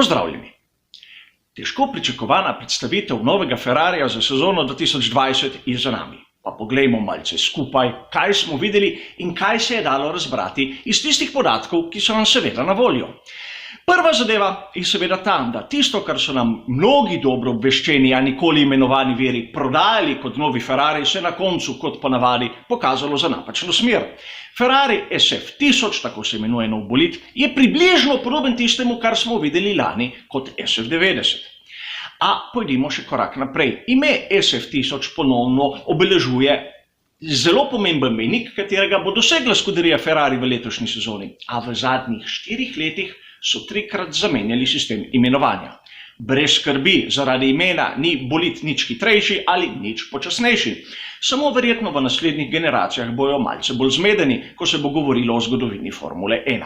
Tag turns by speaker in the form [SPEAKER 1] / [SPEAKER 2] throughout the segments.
[SPEAKER 1] Pozdravljeni! Težko pričakovana predstavitev novega Ferrarija za sezono 2020 je za nami. Pa poglejmo malce skupaj, kaj smo videli in kaj se je dalo razbrati iz tistih podatkov, ki so nam seveda na voljo. Prva zadeva je seveda ta, da tisto, kar so nam mnogi dobro obveščeni, a nikoli imenovani viri prodajali kot novi Ferrari, se na koncu, kot ponavadi, pokazalo za napačno smer. Ferrari SF1000, tako se imenuje nov bolid, je približno podoben tistemu, kar smo videli lani kot SF90. A pojdimo še korak naprej. Ime SF1000 ponovno obeležuje zelo pomemben mejnik, katerega bo dosegla skuderija Ferrari v letošnji sezoni, a v zadnjih 4 letih so 3-krat zamenjali sistem imenovanja. Brez skrbi, zaradi imena ni bolid nič hitrejši ali nič počasnejši. Samo verjetno v naslednjih generacijah bojo malce bolj zmedeni, ko se bo govorilo o zgodovini Formule 1.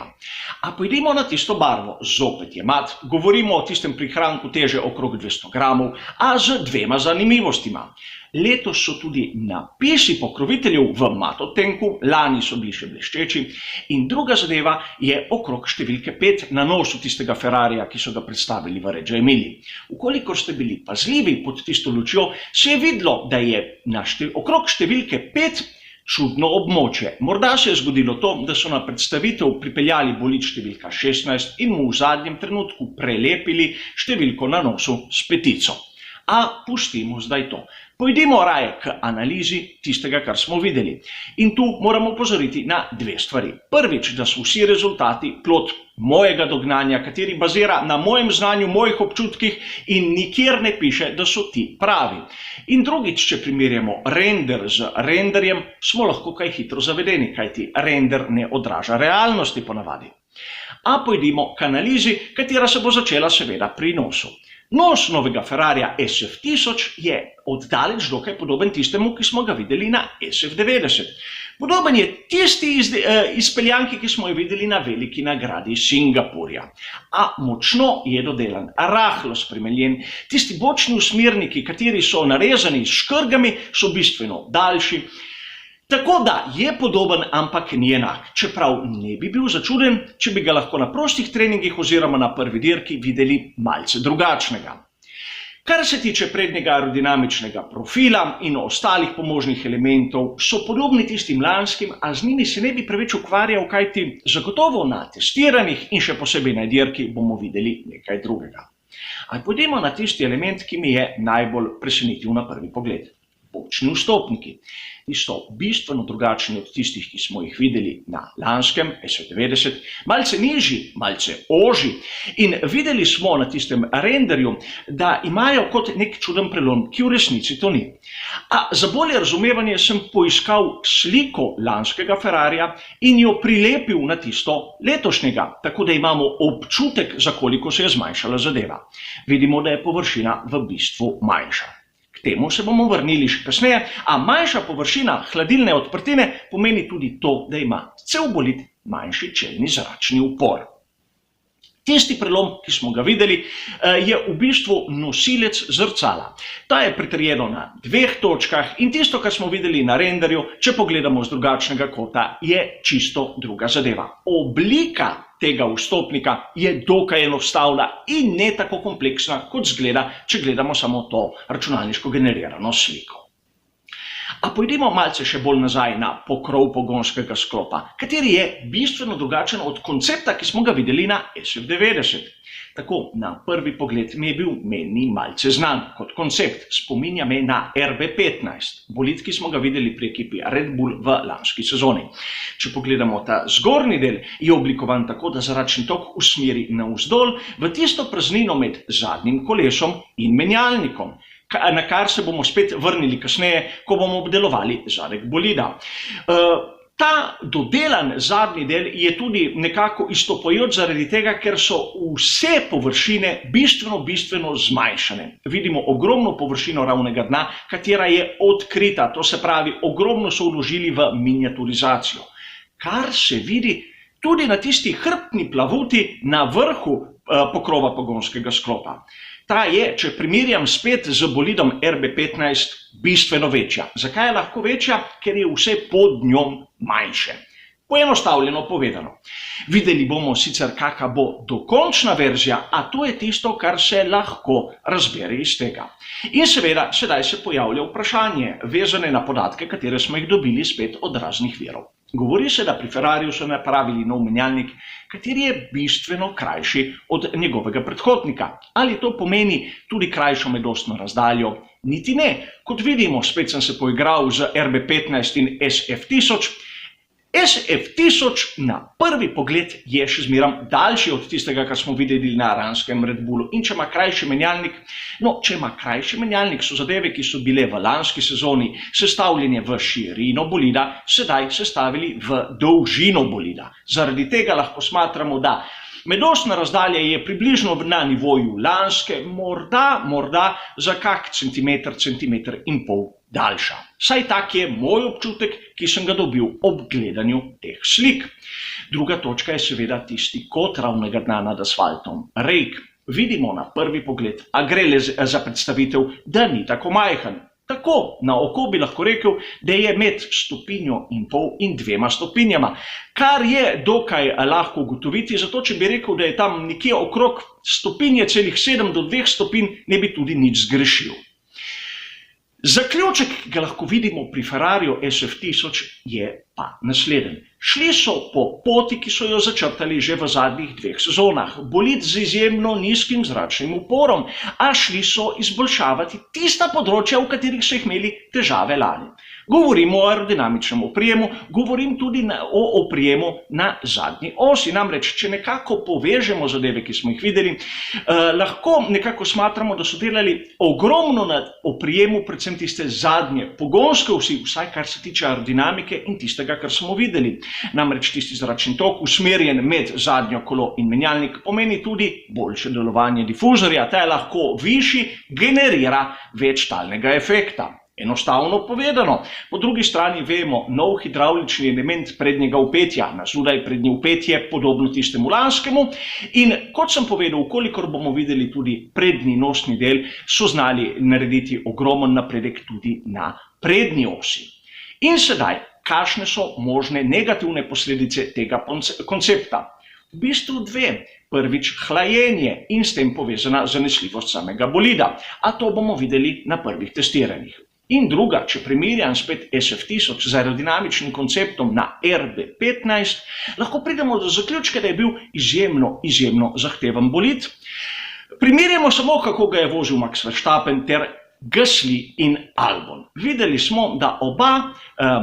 [SPEAKER 1] A pojdimo na tisto barvo. Zopet je mat, govorimo o tistem prihranku teže okrog 200 gramov, a z dvema zanimivostima. Letos so tudi napisi pokroviteljev v mat odtenku, lani so bili še bleščeči, in druga zadeva je okrog številke 5 na nosu tistega Ferrarija, ki so ga predstavili v Reggio Emilii. Ukolikor ste bili pazljivi pod tisto lučjo, se je videlo, da je okrog številke 5 čudno območje. Morda se je zgodilo to, da so na predstavitev pripeljali bolid številka 16 in mu v zadnjem trenutku prelepili številko na nosu s petico. A pustimo zdaj to. Pojdimo raje k analizi tistega, kar smo videli. In tu moramo opozoriti na dve stvari. Prvič, da so vsi rezultati plod mojega dognanja, kateri bazira na mojem znanju, mojih občutkih in nikjer ne piše, da so ti pravi. In drugič, če primerjamo render z renderjem, smo lahko kaj hitro zavedeni, kajti render ne odraža realnosti ponavadi. A pojdimo k analizi, katera se bo začela seveda pri nosu. Nos novega Ferrarija SF1000 je oddaleč dokaj podoben tistemu, ki smo ga videli na SF90. Podoben je tisti izpeljanki, ki smo jo videli na veliki nagradi Singapurja. A močno je dodelan, rahlo spremenjen. Tisti bočni usmerniki, kateri so narezani s škrgami, so bistveno daljši. Tako da je podoben, ampak ni enak. Čeprav ne bi bil začuden, če bi ga lahko na prostih treningih oziroma na prvi dirki videli malce drugačnega. Kar se tiče prednjega aerodinamičnega profila in ostalih pomožnih elementov, so podobni tistim lanskim, a z njimi se ne bi preveč ukvarjal, kajti zagotovo na testiranih in še posebej na dirki bomo videli nekaj drugega. A pojdimo na tisti element, ki mi je najbolj presenetil na prvi pogled. Bočni vstopniki. Ti so bistveno drugačni od tistih, ki smo jih videli na lanskem SF90, malce nižji, malce ožji. In videli smo na tistem renderju, da imajo kot nek čuden prelom, ki v resnici to ni. A za bolje razumevanje sem poiskal sliko lanskega Ferrarija in jo prilepil na tisto letošnjega, tako da imamo občutek, za koliko se je zmanjšala zadeva. Vidimo, da je površina v bistvu manjša. K temu se bomo vrnili še kasneje, a manjša površina hladilne odprtine pomeni tudi to, da ima cel bolid manjši čelni zračni upor. Tisti prelom, ki smo ga videli, je v bistvu nosilec zrcala. Ta je pritrjeno na 2 točkah in tisto, kar smo videli na renderju, če pogledamo z drugačnega kota, je čisto druga zadeva. Oblika tega vstopnika je dokaj enostavna in ne tako kompleksna, kot zgleda, če gledamo samo to računalniško generirano sliko. A pojdimo malce še bolj nazaj na pokrov pogonskega sklopa, kateri je bistveno drugačen od koncepta, ki smo ga videli na SF90. Tako, na prvi pogled mi je bil meni malce znan kot koncept. Spominja me na RB15, bolid, ki smo ga videli pri ekipi Red Bull v lanski sezoni. Če pogledamo ta zgornji del, je oblikovan tako, da zračni tok usmeri navzdol v tisto praznino med zadnjim kolesom in menjalnikom, na kar se bomo spet vrnili kasneje, ko bomo obdelovali zadek bolida. Ta dodelan zadnji del je tudi nekako izstopajoč zaradi tega, ker so vse površine bistveno zmanjšane. Vidimo ogromno površino ravnega dna, katera je odkrita, to se pravi, ogromno so vložili v miniaturizacijo. Kar se vidi tudi na tisti hrbtni plavuti na vrhu pokrova pogonskega sklopa. Ta je, če primerjam spet z bolidom RB15, bistveno večja. Zakaj je lahko večja? Ker je vse pod njo manjše. Poenostavljeno povedano. Videli bomo sicer, kakšna bo dokončna verzija, a to je tisto, kar se lahko razbere iz tega. In seveda, sedaj se pojavlja vprašanje, vezane na podatke, katere smo jih dobili spet od raznih virov. Govori se, da pri Ferrariju so napravili nov menjalnik, kateri je bistveno krajši od njegovega predhodnika. Ali to pomeni tudi krajšo medosno razdaljo? Niti ne. Kot vidimo, spet sem se poigral z RB15 in SF1000. SF1000 na prvi pogled je še zmerom daljši od tistega, kar smo videli na lanskem Red Bullu. In če ima krajši menjalnik, so zadeve, ki so bile v lanski sezoni sestavljene v širino bolida, sedaj sestavili v dolžino bolida. Zaradi tega lahko smatramo, da medosna razdalja je približno na nivoju lanske, morda za kak centimeter in pol daljša. Saj tak je moj občutek, ki sem ga dobil ob gledanju teh slik. Druga točka je seveda tisti kot ravnega dna nad asfaltom. Rejk. Vidimo na prvi pogled, a gre le za predstavitev, da ni tako majhen. Tako, na oko bi lahko rekel, da je med 1,5 stopinjo in 2 stopinjama, kar je dokaj lahko ugotoviti, zato če bi rekel, da je tam nekje okrog 1,7 do 2 stopinj, ne bi tudi nič zgrešil. Zaključek, ki ga lahko vidimo pri Ferrariju SF1000, je pa naslednji. Šli so po poti, ki so jo začrtali že v zadnjih 2 sezonah. Bolid z izjemno nizkim zračnim uporom, a šli so izboljšavati tista področja, v katerih so imeli težave lani. Govorimo o aerodinamičnem oprijemu, govorim tudi o oprijemu na zadnji osi. Namreč, če nekako povežemo zadeve, ki smo jih videli, lahko nekako smatramo, da so delali ogromno na oprijemu, predvsem tiste zadnje pogonske osi, vsaj kar se tiče aerodinamike in tistega, kar smo videli. Namreč tisti zračni tok, usmerjen med zadnjo kolo in menjalnik, pomeni tudi boljše delovanje difuzorja, ta je lahko višji, generira več talnega efekta. Enostavno povedano. Po drugi strani vemo nov hidravlični element prednjega vpetja, na zunaj prednje vpetje, podobno tistemu lanskemu. In kot sem povedal, kolikor bomo videli tudi prednji nosni del, so znali narediti ogromen napredek tudi na prednji osi. In sedaj, kakšne so možne negativne posledice tega koncepta? V bistvu 2. Prvič, hlajenje in s tem povezana zanesljivost samega bolida. A to bomo videli na prvih testiranjih. In druga, če primerjam spet SF1000 z aerodinamičnim konceptom na RB15, lahko pridemo do zaključka, da je bil izjemno zahteven bolid. Primerjamo samo, kako ga je vozil Max Verstappen ter Gasly in Albon. Videli smo, da oba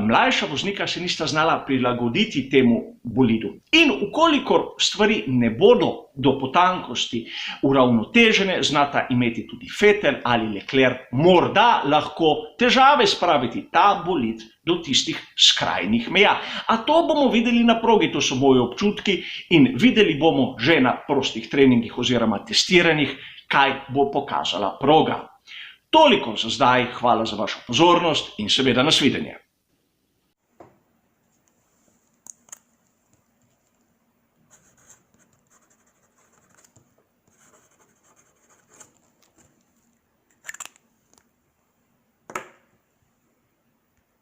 [SPEAKER 1] mlajša voznika se nista znala prilagoditi temu bolidu. In ukolikor stvari ne bodo do potankosti uravnotežene, znata imeti tudi Vettel ali Leclerc, morda lahko težave spraviti ta bolid do tistih skrajnih meja. A to bomo videli na progi, to so moji občutki in videli bomo že na prostih treningih oziroma testiranjih, kaj bo pokazala proga. Toliko za zdaj, hvala za vašo pozornost in seveda nasvidenje.